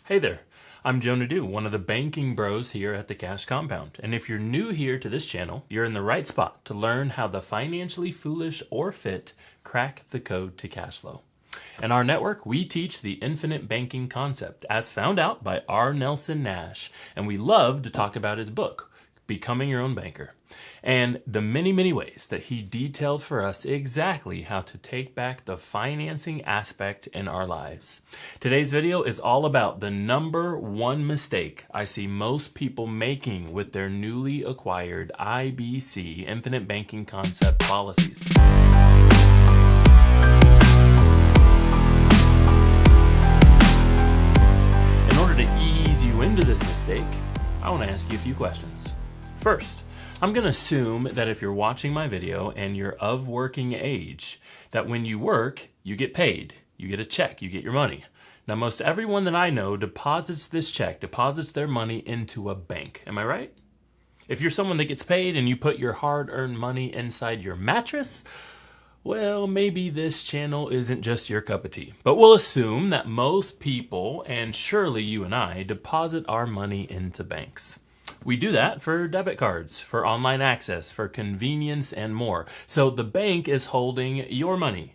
Hey there, I'm Jonah, one of the banking bros here at the Cash Compound. And if you're new here to this channel, you're in the right spot to learn how the financially foolish or fit crack the code to cash flow. In our network, we teach the infinite banking concept as found out by R. Nelson Nash, and we love to talk about his book, Becoming Your Own Banker, and the many ways that he detailed for us exactly how to take back the financing aspect in our lives. Today's video is all about the number one mistake I see most people making with their newly acquired IBC, Infinite Banking Concept policies. In order to ease you into this mistake, I want to ask you a few questions. First, I'm going to assume that if you're watching my video and you're of working age, that when you work, you get paid, you get a check, you get your money. Now, most everyone that I know deposits their money into a bank. Am I right? If you're someone that gets paid and you put your hard-earned money inside your mattress, well, maybe this channel isn't just your cup of tea. But we'll assume that most people, and surely you and I, deposit our money into banks. We do that for debit cards, for online access, for convenience, and more. So the bank is holding your money,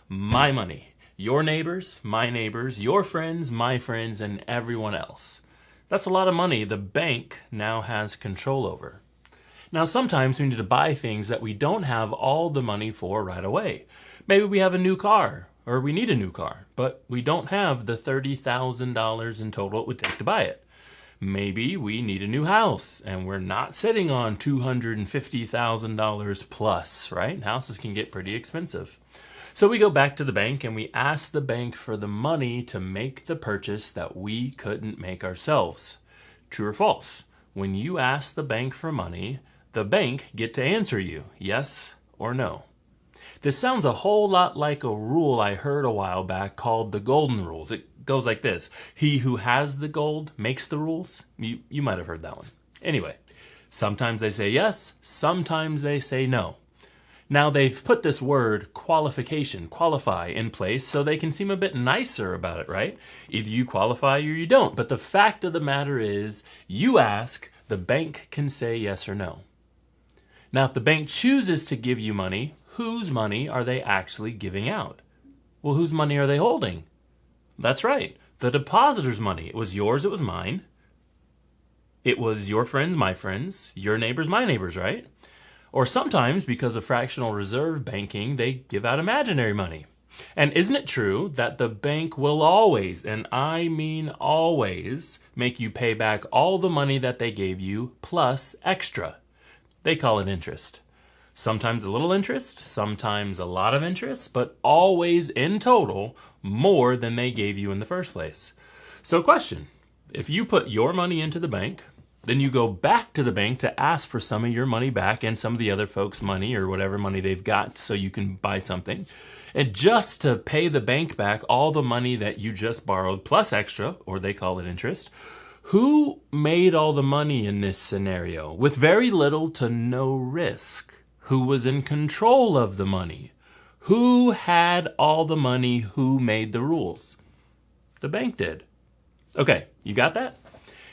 my money, your neighbors, my neighbors, your friends, my friends, and everyone else. That's a lot of money the bank now has control over. Now, sometimes we need to buy things that we don't have all the money for right away. Maybe we have a new car, or we need a new car, but we don't have the $30,000 in total it would take to buy it. Maybe we need a new house and we're not sitting on $250,000 plus, right? Houses can get pretty expensive. So we go back to the bank and we ask the bank for the money to make the purchase that we couldn't make ourselves. True or false? When you ask the bank for money, the bank get to answer you, yes or no. This sounds a whole lot like a rule I heard a while back called the golden rules. It goes like this: he who has the gold makes the rules. You might have heard that one. Anyway, sometimes they say yes, sometimes they say no. Now they've put this word qualify in place so they can seem a bit nicer about it, right? Either you qualify or you don't. But the fact of the matter is, you ask, the bank can say yes or no. Now, if the bank chooses to give you money, whose money are they actually giving out? Well, whose money are they holding? That's right, the depositor's money. It was yours, it was mine. It was your friends, my friends, your neighbors, my neighbors, right? Or sometimes, because of fractional reserve banking, they give out imaginary money. And isn't it true that the bank will always, and I mean always, make you pay back all the money that they gave you plus extra? They call it interest. Sometimes a little interest, sometimes a lot of interest, but always in total more than they gave you in the first place. So question, if you put your money into the bank, then you go back to the bank to ask for some of your money back and some of the other folks' money or whatever money they've got so you can buy something. And just to pay the bank back all the money that you just borrowed plus extra, or they call it interest, who made all the money in this scenario with very little to no risk? Who was in control of the money? Who had all the money? Who made the rules? The bank did. Okay, you got that?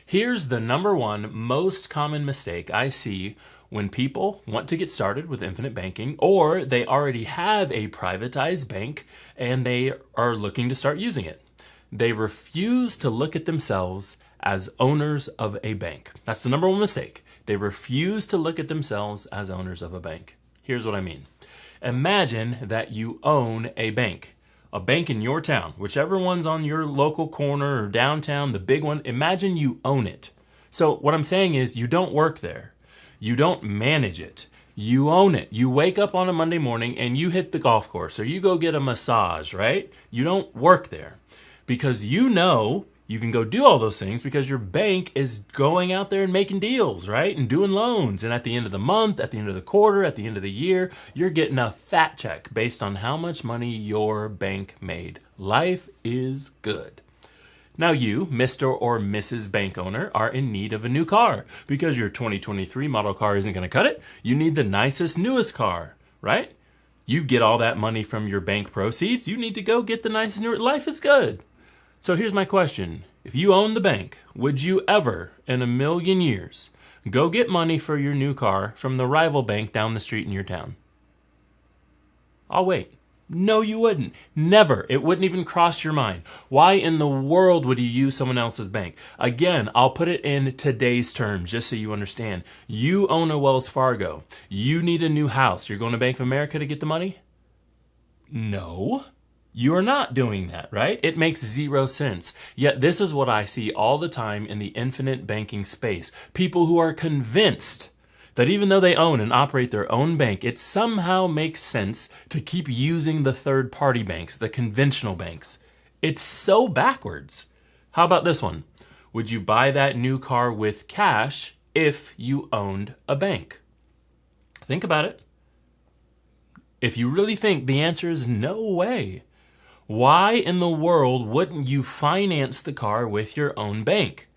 Here's the number one most common mistake I see when people want to get started with infinite banking, or they already have a privatized bank and they are looking to start using it. They refuse to look at themselves as owners of a bank. That's the number one mistake. They refuse to look at themselves as owners of a bank. Here's what I mean. Imagine that you own a bank in your town, whichever one's on your local corner or downtown, the big one. Imagine you own it. So what I'm saying is you don't work there. You don't manage it. You own it. You wake up on a Monday morning and you hit the golf course or you go get a massage, right? You don't work there because you know you can go do all those things because your bank is going out there and making deals, right? And doing loans. And at the end of the month, at the end of the quarter, at the end of the year, you're getting a fat check based on how much money your bank made. Life is good. Now you, Mr. or Mrs. Bank Owner, are in need of a new car because your 2023 model car isn't going to cut it. You need the nicest, newest car, right? You get all that money from your bank proceeds. You need to go get the nicest, newest. Life is good. So here's my question. If you own the bank, would you ever, in a million years, go get money for your new car from the rival bank down the street in your town? I'll wait. No, you wouldn't. Never. It wouldn't even cross your mind. Why in the world would you use someone else's bank? Again, I'll put it in today's terms just so you understand. You own a Wells Fargo. You need a new house. You're going to Bank of America to get the money? No. You are not doing that, right? It makes zero sense. Yet this is what I see all the time in the infinite banking space. People who are convinced that even though they own and operate their own bank, it somehow makes sense to keep using the third-party banks, the conventional banks. It's so backwards. How about this one? Would you buy that new car with cash if you owned a bank? Think about it. If you really think, the answer is no way. Why in the world wouldn't you finance the car with your own bank?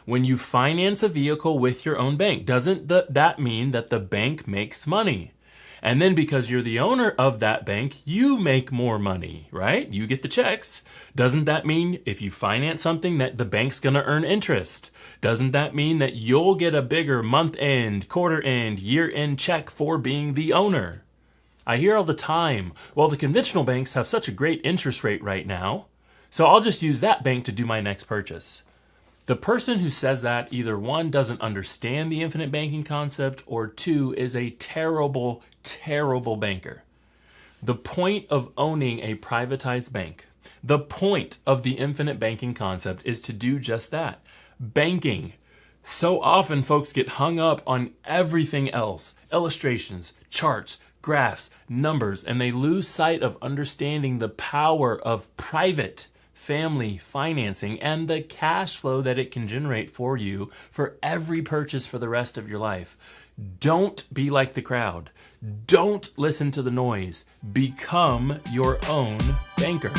When you finance a vehicle with your own bank, doesn't that mean that the bank makes money? And then because you're the owner of that bank, you make more money, right? You get the checks. Doesn't that mean if you finance something that the bank's going to earn interest? Doesn't that mean that you'll get a bigger month-end, quarter-end, year-end check for being the owner? I hear all the time, well, the conventional banks have such a great interest rate right now, so I'll just use that bank to do my next purchase. The person who says that either one, doesn't understand the infinite banking concept, or two, is a terrible, terrible banker. The point of owning a privatized bank, the point of the infinite banking concept is to do just that. Banking. So often folks get hung up on everything else, illustrations, charts, graphs, numbers, and they lose sight of understanding the power of private family financing and the cash flow that it can generate for you for every purchase for the rest of your life. Don't be like the crowd. Don't listen to the noise. Become your own banker.